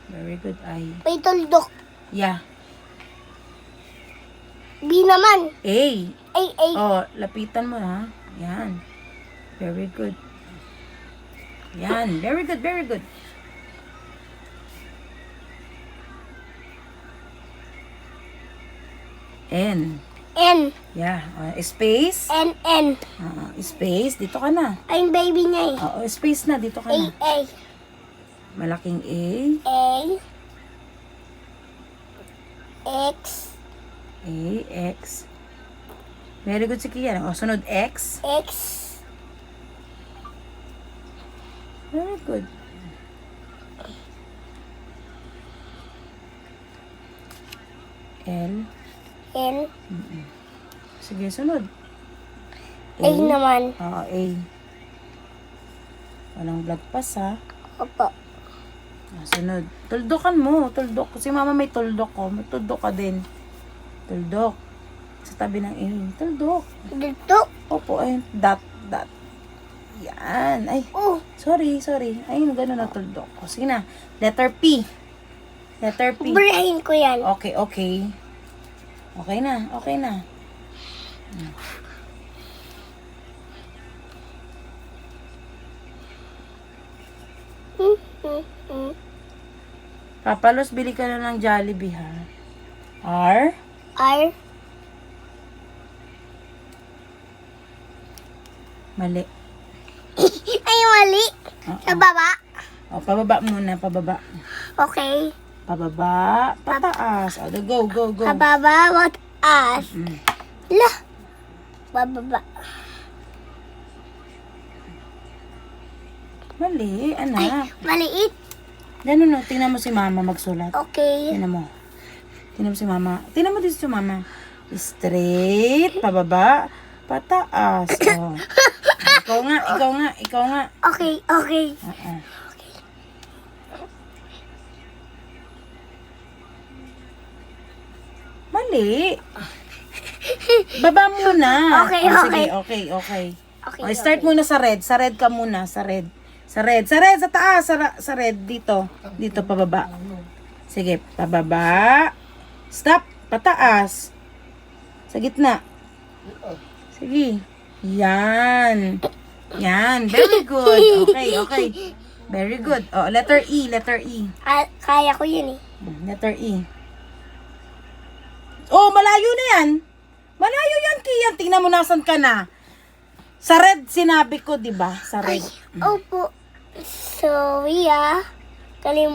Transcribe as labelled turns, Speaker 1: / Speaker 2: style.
Speaker 1: Very good, I.
Speaker 2: May tuldok.
Speaker 1: Yeah.
Speaker 2: B naman.
Speaker 1: A.
Speaker 2: A.
Speaker 1: Oh, lapitan mo ha. Yan. Very good. Yan. Very good, very good. N.
Speaker 2: N.
Speaker 1: Yeah. Space.
Speaker 2: N.
Speaker 1: Space. Dito ka na.
Speaker 2: Ay, yung baby niya eh.
Speaker 1: Oo, space na. Dito ka na.
Speaker 2: A.
Speaker 1: Malaking A.
Speaker 2: X.
Speaker 1: A. X. Very good si Kian. O, sunod X.
Speaker 2: X.
Speaker 1: Very good. L.
Speaker 2: N.
Speaker 1: Sige, sunod.
Speaker 2: A naman.
Speaker 1: Oo, A. Walang blood pass ha.
Speaker 2: Opo.
Speaker 1: Sunod. Tuldokan mo. Tuldok. Si mama may tuldok ko. May tuldok ka din. Tuldok. Sa tabi ng A. Tuldok.
Speaker 2: Dito.
Speaker 1: Opo, ayun. Dot. Yan. Ay.
Speaker 2: Oh.
Speaker 1: Sorry. Ayun, gano'n na tuldok. O, sige na. Letter P. Letter P.
Speaker 2: Burahin ko yan.
Speaker 1: Okay. Okay na. Papalos, bili ka na ng Jollibee, ha? R.
Speaker 2: R.
Speaker 1: Mali.
Speaker 2: Ay, mali. Sa baba.
Speaker 1: O, pababa muna, pababa.
Speaker 2: Okay.
Speaker 1: Pababa, pataas. O, go.
Speaker 2: Sa baba, what as? La. Bababa.
Speaker 1: Mali, anak.
Speaker 2: Maliit.
Speaker 1: Ganun, no? Tingnan mo si mama magsulat.
Speaker 2: Okay.
Speaker 1: Tingnan mo si mama. Tingnan mo dito si mama. Straight, pababa, pataas. O. Ikaw nga.
Speaker 2: Okay.
Speaker 1: Oo. Mali. Baba muna.
Speaker 2: Okay,
Speaker 1: O,
Speaker 2: okay.
Speaker 1: Sige, okay.
Speaker 2: Okay.
Speaker 1: O, start muna sa red. Sa red ka muna. Sa red, sa taas. Sa red, dito. Dito, pababa. Sige, pababa. Stop, pataas. Sa gitna. Sige. Yan. Very good. Okay. Very good. O, letter E.
Speaker 2: Kaya ko yun eh.
Speaker 1: Letter E. Oh, malayo na yan. Malayo yan, Kian. Tingnan mo nasan ka na. Sa red, sinabi ko, di ba? Sa red.
Speaker 2: Opo. Sorry ah.